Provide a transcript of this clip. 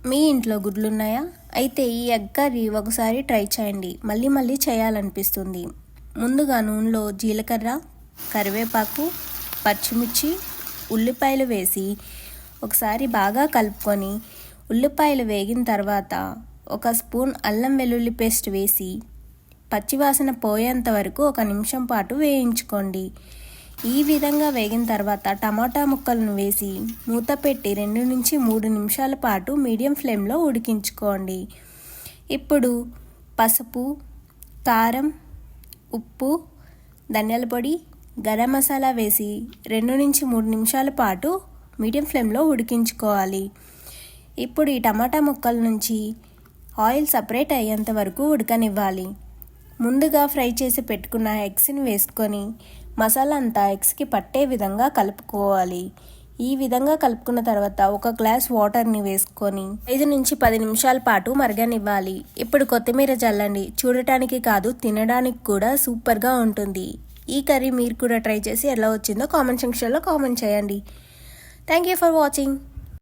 మీ ఇంట్లో గుడ్లున్నాయా? అయితే ఈ ఎగ్ కర్రీ ఒకసారి ట్రై చేయండి. మళ్ళీ మళ్ళీ చేయాలనిపిస్తుంది. ముందుగా నూనెలో జీలకర్ర, కరివేపాకు, పచ్చిమిర్చి, ఉల్లిపాయలు వేసి ఒకసారి బాగా కలుపుకొని ఉల్లిపాయలు వేగిన తర్వాత ఒక స్పూన్ అల్లం వెల్లుల్లి పేస్ట్ వేసి పచ్చివాసన పోయేంత వరకు 1 నిమిషం పాటు వేయించుకోండి. ఈ విధంగా వేగిన తర్వాత టమాటా ముక్కలను వేసి మూత పెట్టి 2 నుంచి 3 నిమిషాల పాటు మీడియం ఫ్లేమ్లో ఉడికించుకోండి. ఇప్పుడు పసుపు, కారం, ఉప్పు, ధనియాల పొడి, గరం మసాలా వేసి 2 నుంచి 3 నిమిషాల పాటు మీడియం ఫ్లేమ్లో ఉడికించుకోవాలి. ఇప్పుడు ఈ టమాటా ముక్కల నుంచి ఆయిల్ సపరేట్ అయ్యేంత వరకు ఉడకనివ్వాలి. ముందుగా ఫ్రై చేసి పెట్టుకున్న ఎగ్స్ని వేసుకొని మసాలా అంతా ఎగ్స్కి పట్టే విధంగా కలుపుకోవాలి. ఈ విధంగా కలుపుకున్న తర్వాత 1 గ్లాస్ వాటర్ని వేసుకొని 5 నుంచి 10 నిమిషాల పాటు మరగనివ్వాలి. ఇప్పుడు కొత్తిమీర చల్లండి. చూడటానికి కాదు, తినడానికి కూడా సూపర్గా ఉంటుంది. ఈ కర్రీ మీరు కూడా ట్రై చేసి ఎలా వచ్చిందో కామెంట్ సెక్షన్లో కామెంట్ చేయండి. Thank you for watching.